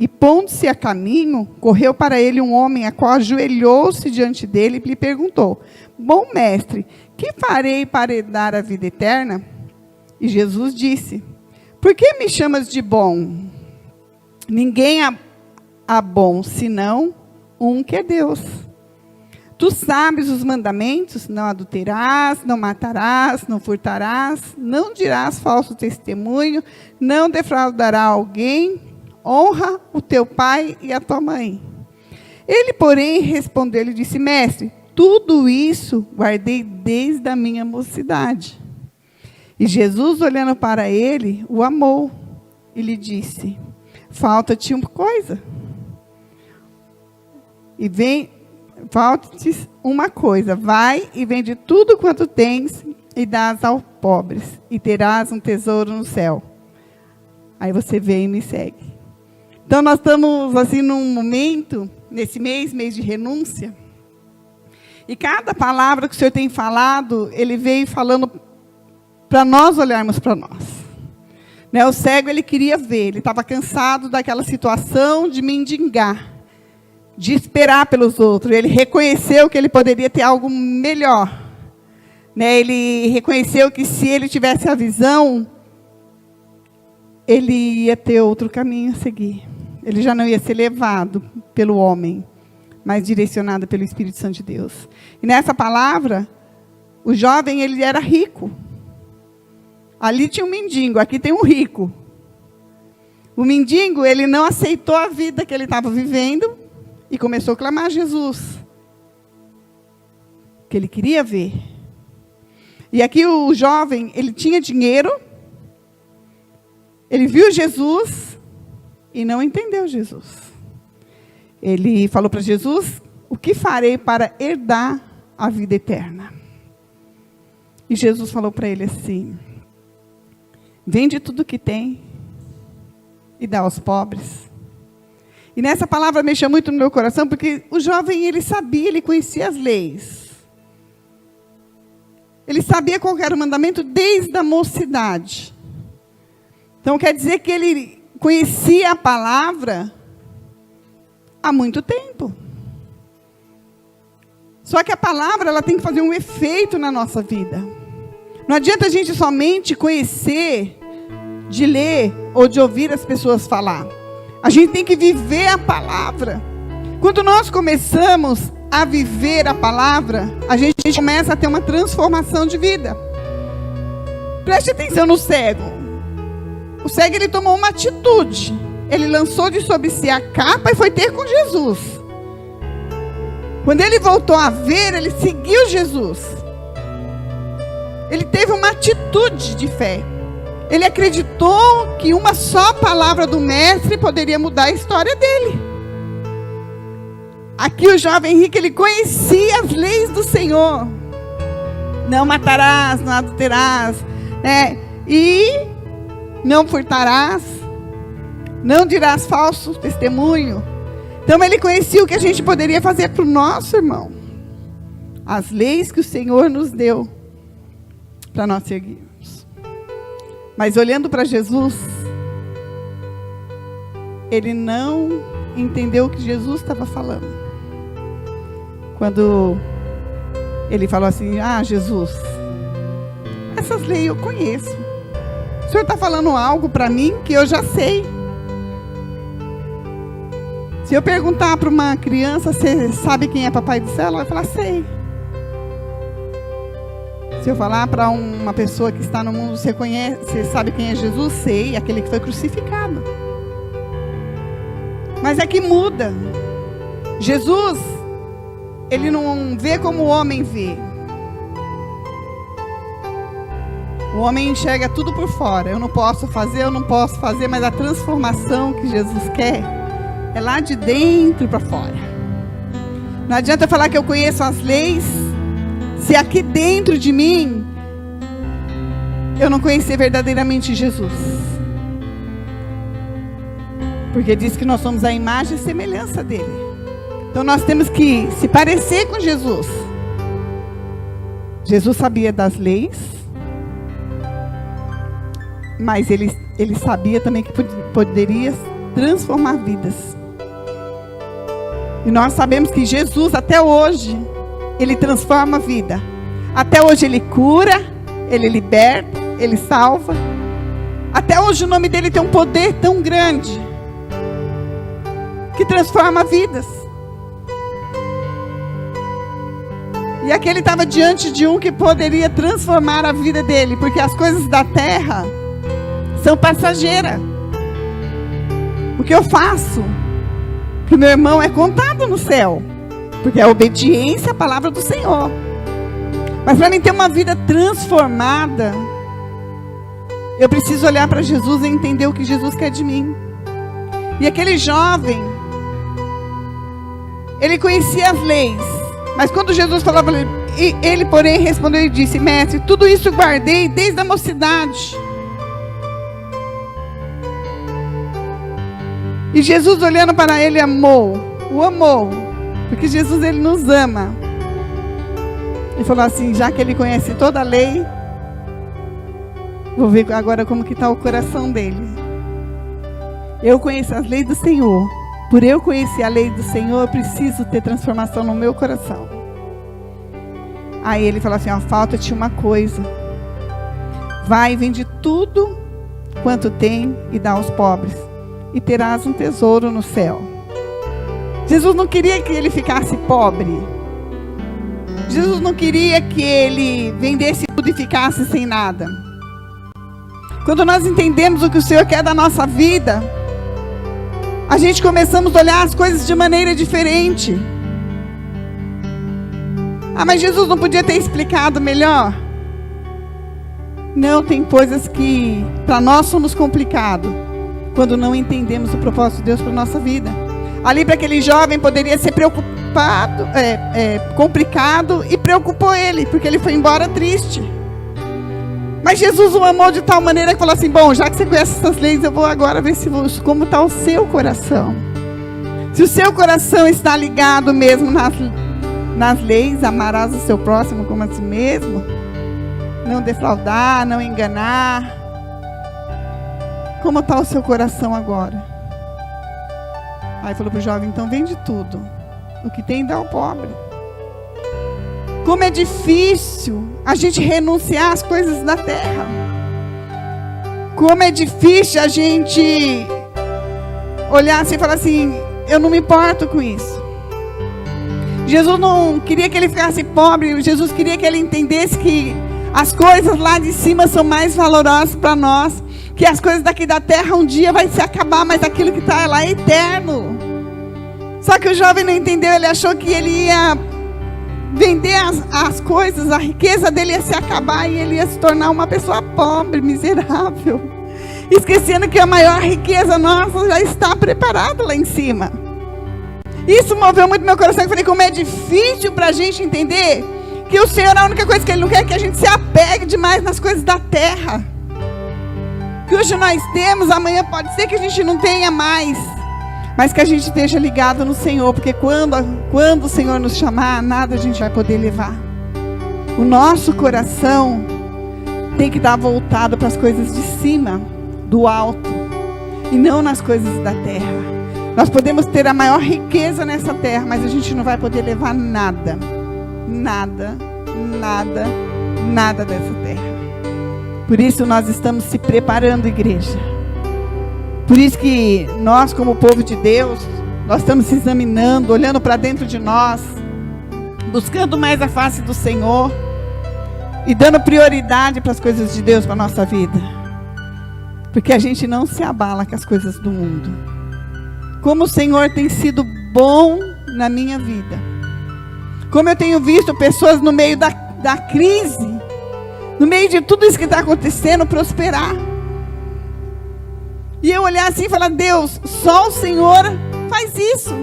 E pondo-se a caminho, correu para ele um homem, a qual ajoelhou-se diante dele e lhe perguntou: Bom mestre, que farei para herdar a vida eterna? E Jesus disse: Por que me chamas de bom? Ninguém há bom, senão um que é Deus. Tu sabes os mandamentos: não adulterarás, não matarás, não furtarás, não dirás falso testemunho, não defraudará alguém, honra o teu pai e a tua mãe. Ele, porém, respondeu-lhe e disse: Mestre, tudo isso guardei desde a minha mocidade. E Jesus, olhando para ele, o amou e lhe disse: Falta-te uma coisa. Falta-te uma coisa. Vai e vende tudo quanto tens e dás aos pobres, e terás um tesouro no céu. Aí você vem e me segue. Então, nós estamos assim num momento, nesse mês de renúncia, e cada palavra que o Senhor tem falado, Ele veio falando para nós olharmos para nós. Né? O cego, ele queria ver, ele estava cansado daquela situação de mendigar, de esperar pelos outros. Ele reconheceu que ele poderia ter algo melhor. Né? Ele reconheceu que se ele tivesse a visão, ele ia ter outro caminho a seguir. Ele já não ia ser levado pelo homem, mas direcionado pelo Espírito Santo de Deus. E nessa palavra, o jovem, ele era rico. Ali tinha um mendigo, aqui tem um rico. O mendigo, ele não aceitou a vida que ele estava vivendo e começou a clamar a Jesus, que ele queria ver. E aqui o jovem, ele tinha dinheiro, ele viu Jesus e não entendeu Jesus. Ele falou para Jesus: o que farei para herdar a vida eterna? E Jesus falou para ele assim: vende tudo que tem e dá aos pobres. E nessa palavra mexeu muito no meu coração, porque o jovem, ele sabia, ele conhecia as leis. Ele sabia qual era o mandamento desde a mocidade. Então, quer dizer que ele conhecia a palavra há muito tempo. Só que a palavra, ela tem que fazer um efeito na nossa vida. Não adianta a gente somente conhecer, de ler ou de ouvir as pessoas falar. A gente tem que viver a palavra. Quando nós começamos a viver a palavra, a gente começa a ter uma transformação de vida. Preste atenção no cego. O cego, ele tomou uma atitude. Ele lançou de sobre si a capa e foi ter com Jesus. Quando ele voltou a ver, ele seguiu Jesus. Ele teve uma atitude de fé. Ele acreditou que uma só palavra do mestre poderia mudar a história dele. Aqui o jovem rico, ele conhecia as leis do Senhor. Não matarás, não adulterarás, né? E não furtarás, não dirás falso testemunho. Então ele conhecia o que a gente poderia fazer para o nosso irmão. As leis que o Senhor nos deu para nós seguirmos. Mas olhando para Jesus, ele não entendeu o que Jesus estava falando. Quando ele falou assim: Jesus, essas leis eu conheço. O Senhor está falando algo para mim que eu já sei. Se eu perguntar para uma criança: você sabe quem é Papai do Céu? Ela vai falar: sei. Se eu falar para uma pessoa que está no mundo: você sabe quem é Jesus? Sei, aquele que foi crucificado. Mas é que muda. Jesus, ele não vê como o homem vê. O homem enxerga tudo por fora. Eu não posso fazer, mas a transformação que Jesus quer é lá de dentro para fora. Não adianta falar que eu conheço as leis, se aqui dentro de mim eu não conhecer verdadeiramente Jesus. Porque diz que nós somos a imagem e semelhança dele. Então nós temos que se parecer com Jesus. Jesus sabia das leis, mas ele sabia também que poderia transformar vidas. E nós sabemos que Jesus, até hoje, Ele transforma a vida. Até hoje Ele cura, Ele liberta, Ele salva. Até hoje o nome dEle tem um poder tão grande que transforma vidas. E aqui ele estava diante de um que poderia transformar a vida dele, porque as coisas da terra são passageiras. O que eu faço para o meu irmão é contado no céu, porque é a obediência à palavra do Senhor. Mas para mim ter uma vida transformada, eu preciso olhar para Jesus e entender o que Jesus quer de mim. E aquele jovem, ele conhecia as leis, mas quando Jesus falou para ele, porém, respondeu e disse: mestre, tudo isso guardei desde a mocidade. E Jesus, olhando para ele, o amou, porque Jesus, ele nos ama. Ele falou assim: já que ele conhece toda a lei, vou ver agora como que está o coração dele. Eu conheço as leis do Senhor. Por eu conhecer a lei do Senhor, eu preciso ter transformação no meu coração. Aí ele falou assim: ó, falta-te uma coisa. Vai e vende tudo quanto tem e dá aos pobres, e terás um tesouro no céu. Jesus não queria que ele ficasse pobre. Jesus não queria que ele vendesse tudo e ficasse sem nada. Quando nós entendemos o que o Senhor quer da nossa vida, a gente começamos a olhar as coisas de maneira diferente. Ah, mas Jesus não podia ter explicado melhor? Não, tem coisas que para nós somos complicados quando não entendemos o propósito de Deus para a nossa vida. Ali para aquele jovem poderia ser complicado, e preocupou ele, porque ele foi embora triste. Mas Jesus o amou de tal maneira que falou assim: bom, já que você conhece essas leis, eu vou agora ver como está o seu coração. Se o seu coração está ligado mesmo nas leis, amarás o seu próximo como a si mesmo, não defraudar, não enganar. Como está o seu coração agora? Aí falou para o jovem: então vende tudo, o que tem dá ao pobre. Como é difícil a gente renunciar às coisas da terra. Como é difícil a gente olhar assim e falar assim: eu não me importo com isso. Jesus não queria que ele ficasse pobre. Jesus queria que ele entendesse que as coisas lá de cima são mais valorosas para nós, que as coisas daqui da terra um dia vai se acabar, mas aquilo que está lá é eterno. Só que o jovem não entendeu. Ele achou que ele ia vender as coisas, a riqueza dele ia se acabar e ele ia se tornar uma pessoa pobre, miserável, esquecendo que a maior riqueza nossa já está preparada lá em cima. Isso moveu muito meu coração. Eu falei: como é difícil para a gente entender que o Senhor, a única coisa que Ele não quer é que a gente se apegue demais nas coisas da terra. Que hoje nós temos, amanhã pode ser que a gente não tenha mais, mas que a gente esteja ligado no Senhor, porque quando o Senhor nos chamar, nada a gente vai poder levar. O nosso coração tem que estar voltado para as coisas de cima, do alto, e não nas coisas da terra. Nós podemos ter a maior riqueza nessa terra, mas a gente não vai poder levar nada, nada, nada, nada dessa terra. Por isso nós estamos se preparando, igreja. Por isso que nós, como povo de Deus, nós estamos se examinando, olhando para dentro de nós, buscando mais a face do Senhor e dando prioridade para as coisas de Deus para a nossa vida. Porque a gente não se abala com as coisas do mundo. Como o Senhor tem sido bom na minha vida. Como eu tenho visto pessoas no meio da crise, no meio de tudo isso que está acontecendo, prosperar. E eu olhar assim e falar: Deus, só o Senhor faz isso.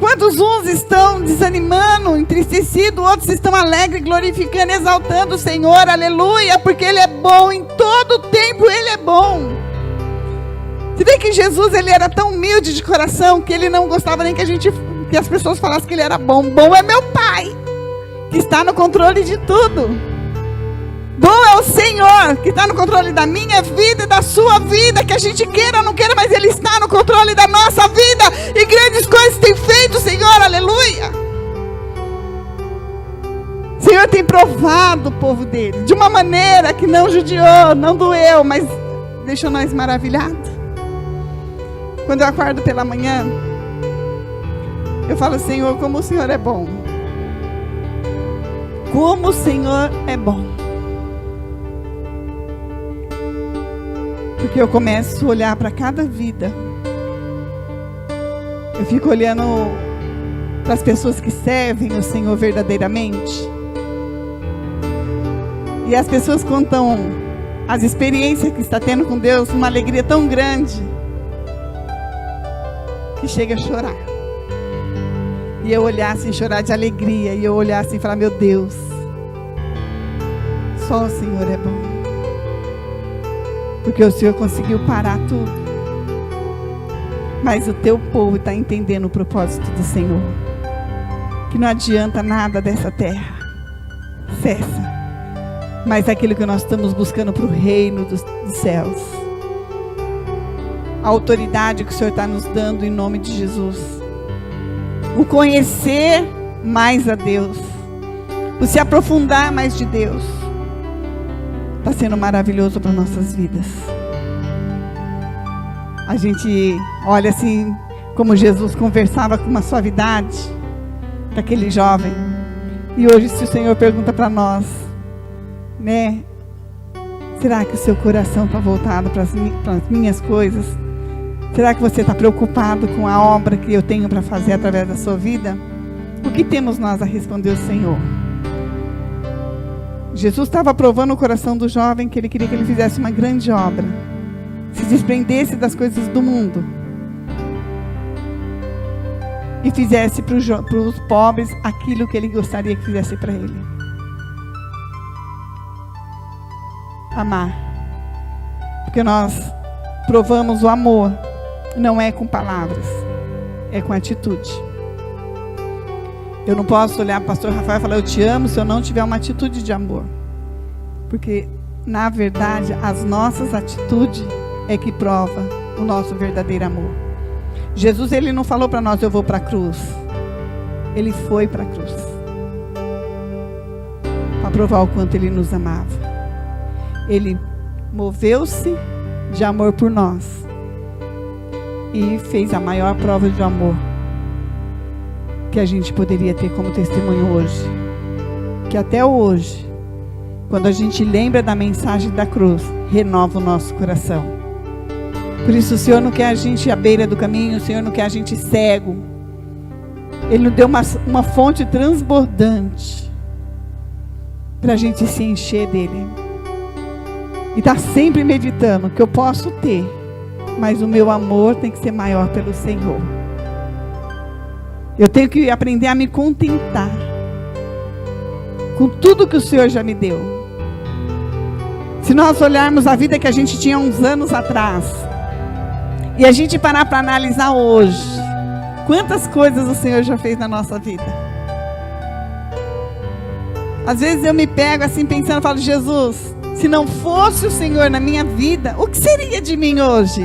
Quantos uns estão desanimando, entristecidos, outros estão alegres, glorificando, exaltando o Senhor, aleluia, porque Ele é bom, em todo tempo Ele é bom. Você vê que Jesus, Ele era tão humilde de coração, que Ele não gostava nem que as pessoas falassem que Ele era bom. Bom é meu Pai, que está no controle de tudo. Bom é o Senhor. Senhor que está no controle da minha vida e da sua vida, que a gente queira ou não queira, mas Ele está no controle da nossa vida, e grandes coisas tem feito, Senhor, aleluia. O Senhor tem provado o povo dele, de uma maneira que não judiou, não doeu, mas deixou nós maravilhados. Quando eu acordo pela manhã, eu falo, Senhor, como o Senhor é bom. Como o Senhor é bom. Porque eu começo a olhar para cada vida. Eu fico olhando para as pessoas que servem o Senhor verdadeiramente. E as pessoas contam as experiências que está tendo com Deus, uma alegria tão grande, que chega a chorar. E eu olhar assim, chorar de alegria. E eu olhar assim e falar, meu Deus, só o Senhor é bom. Porque o Senhor conseguiu parar tudo. Mas o teu povo está entendendo o propósito do Senhor. Que não adianta nada dessa terra. Cessa. Mas aquilo que nós estamos buscando para o reino dos céus. A autoridade que o Senhor está nos dando em nome de Jesus. O conhecer mais a Deus. O se aprofundar mais de Deus. Está sendo maravilhoso para nossas vidas. A gente olha assim, como Jesus conversava com uma suavidade com aquele jovem. E hoje, se o Senhor pergunta para nós, né? Será que o seu coração está voltado para as minhas coisas? Será que você está preocupado com a obra que eu tenho para fazer através da sua vida? O que temos nós a responder ao Senhor? Jesus estava provando o coração do jovem que ele queria que ele fizesse uma grande obra. Se desprendesse das coisas do mundo. E fizesse para os pobres aquilo que ele gostaria que fizesse para ele. Amar. Porque nós provamos o amor. Não é com palavras. É com atitude. Eu não posso olhar para o pastor Rafael e falar, eu te amo, se eu não tiver uma atitude de amor. Porque, na verdade, as nossas atitudes é que prova o nosso verdadeiro amor. Jesus, ele não falou para nós, eu vou para a cruz. Ele foi para a cruz. Para provar o quanto ele nos amava. Ele moveu-se de amor por nós. E fez a maior prova de amor que a gente poderia ter como testemunho hoje. Que até hoje, quando a gente lembra da mensagem da cruz, renova o nosso coração. Por isso o Senhor não quer a gente à beira do caminho, o Senhor não quer a gente cego. Ele nos deu uma fonte transbordante para a gente se encher dele. E está sempre meditando que eu posso ter, mas o meu amor tem que ser maior pelo Senhor. Eu tenho que aprender a me contentar com tudo que o Senhor já me deu. Se nós olharmos a vida que a gente tinha uns anos atrás, e a gente parar para analisar hoje, quantas coisas o Senhor já fez na nossa vida. Às vezes eu me pego assim pensando, falo, Jesus, se não fosse o Senhor na minha vida, o que seria de mim hoje?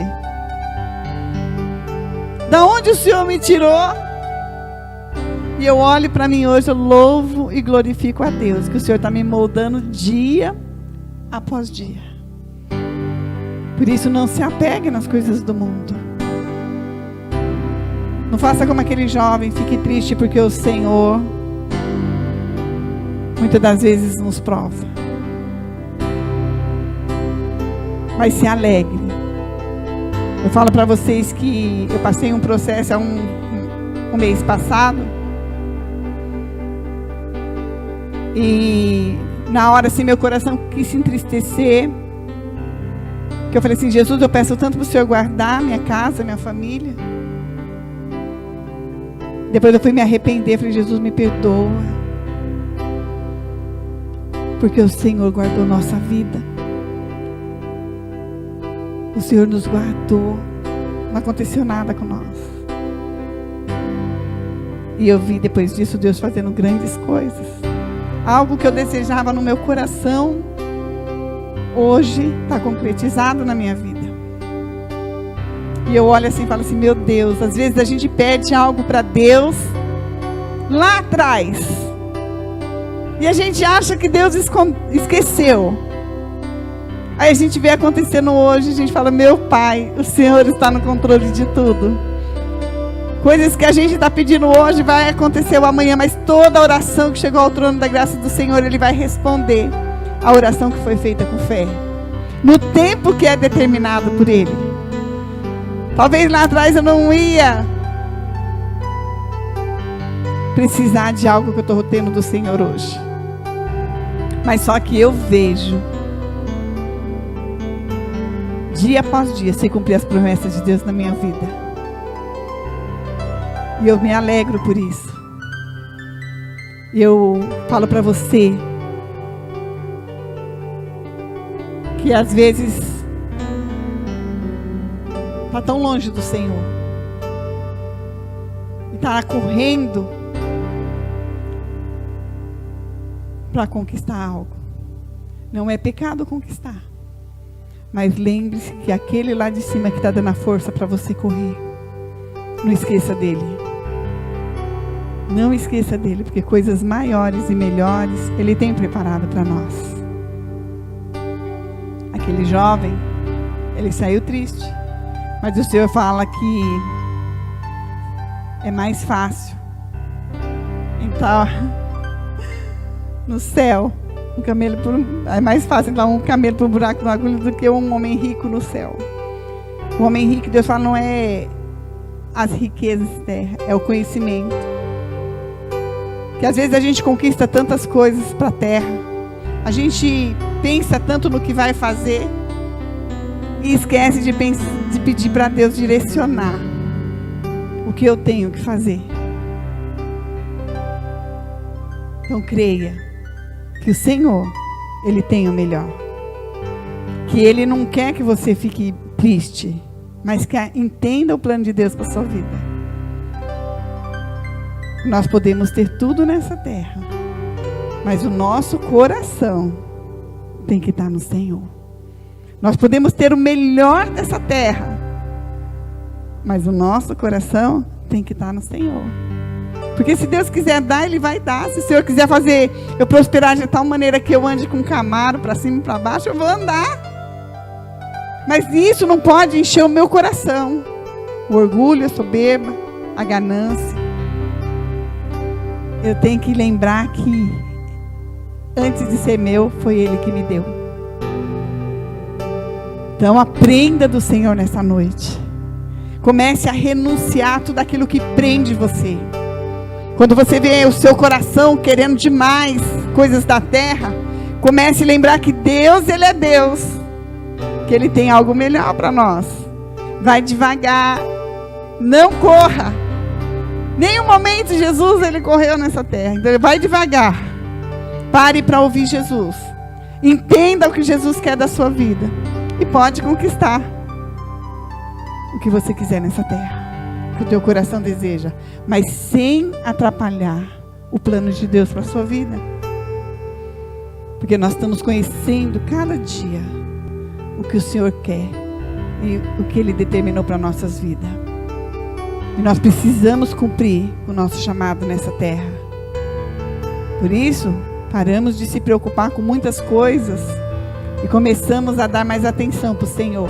Da onde o Senhor me tirou? E eu olho para mim hoje, eu louvo e glorifico a Deus, que o Senhor está me moldando dia após dia. Por isso não se apegue nas coisas do mundo. Não faça como aquele jovem, fique triste porque o Senhor muitas das vezes nos prova. Mas se alegre. Eu falo para vocês que eu passei um processo há um mês passado. E na hora assim meu coração quis se entristecer. Que eu falei assim, Jesus, eu peço tanto para o Senhor guardar minha casa, minha família. Depois eu fui me arrepender, falei, Jesus, me perdoa. Porque o Senhor guardou nossa vida. O Senhor nos guardou. Não aconteceu nada com nós. E eu vi depois disso Deus fazendo grandes coisas. Algo que eu desejava no meu coração hoje está concretizado na minha vida. E eu olho assim e falo assim, meu Deus, às vezes a gente pede algo para Deus lá atrás. E a gente acha que Deus esqueceu. Aí a gente vê acontecendo hoje, a gente fala, meu Pai, o Senhor está no controle de tudo. Coisas que a gente está pedindo hoje vai acontecer amanhã, mas toda oração que chegou ao trono da graça do Senhor, Ele vai responder a oração que foi feita com fé. No tempo que é determinado por Ele. Talvez lá atrás eu não ia precisar de algo que eu estou tendo do Senhor hoje. Mas só que eu vejo, dia após dia, se cumprir as promessas de Deus na minha vida. E eu me alegro por isso. E eu falo para você que às vezes está tão longe do Senhor. E está correndo para conquistar algo. Não é pecado conquistar. Mas lembre-se que aquele lá de cima que está dando a força para você correr, não esqueça dele. Não esqueça dele, porque coisas maiores e melhores Ele tem preparado para nós. Aquele jovem, ele saiu triste. Mas o Senhor fala que é mais fácil entrar no céu, é mais fácil entrar um camelo por um buraco na agulha do que um homem rico no céu. O homem rico, Deus fala, não é as riquezas da terra, é o conhecimento. Que às vezes a gente conquista tantas coisas para a terra, a gente pensa tanto no que vai fazer, e esquece de pedir para Deus direcionar o que eu tenho que fazer. Então creia que o Senhor, Ele tem o melhor. Que Ele não quer que você fique triste, mas que entenda o plano de Deus para a sua vida. Nós podemos ter tudo nessa terra, mas o nosso coração tem que estar no Senhor. Nós podemos ter o melhor dessa terra, mas o nosso coração tem que estar no Senhor. Porque se Deus quiser dar, Ele vai dar. Se o Senhor quiser fazer eu prosperar de tal maneira que eu ande com um Camaro para cima e para baixo, eu vou andar. Mas isso não pode encher o meu coração. O orgulho, a soberba, a ganância. Eu tenho que lembrar que antes de ser meu, foi Ele que me deu. Então aprenda do Senhor nessa noite. Comece a renunciar tudo aquilo que prende você. Quando você vê o seu coração querendo demais coisas da terra, comece a lembrar que Deus, Ele é Deus. Que Ele tem algo melhor para nós. Vai devagar. Não corra. Nenhum momento Jesus, Ele correu nessa terra. Então vai devagar. Pare para ouvir Jesus. Entenda o que Jesus quer da sua vida. E pode conquistar o que você quiser nessa terra, que o teu coração deseja, mas sem atrapalhar o plano de Deus para a sua vida. Porque nós estamos conhecendo cada dia o que o Senhor quer e o que Ele determinou para nossas vidas. E nós precisamos cumprir o nosso chamado nessa terra. Por isso, paramos de se preocupar com muitas coisas e começamos a dar mais atenção para o Senhor.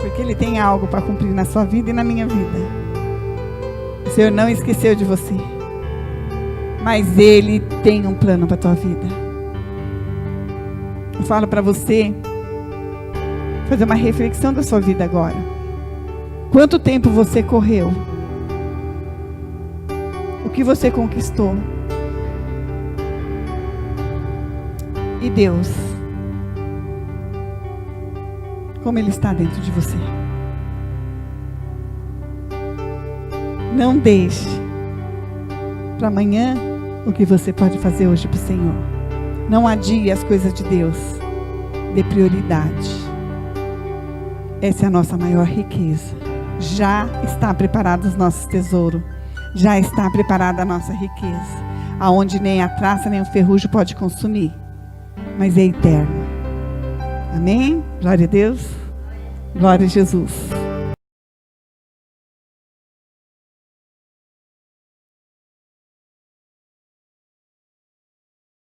Porque Ele tem algo para cumprir na sua vida e na minha vida. O Senhor não esqueceu de você. Mas Ele tem um plano para a tua vida. Eu falo para você fazer uma reflexão da sua vida agora. Quanto tempo você correu? O que você conquistou? E Deus, como Ele está dentro de você? Não deixe para amanhã o que você pode fazer hoje para o Senhor. Não adie as coisas de Deus. Dê prioridade. Essa é a nossa maior riqueza. Já está preparado os nossos tesouros. Já está preparada a nossa riqueza. Aonde nem a traça nem o ferrugem pode consumir. Mas é eterno. Amém? Glória a Deus. Glória a Jesus.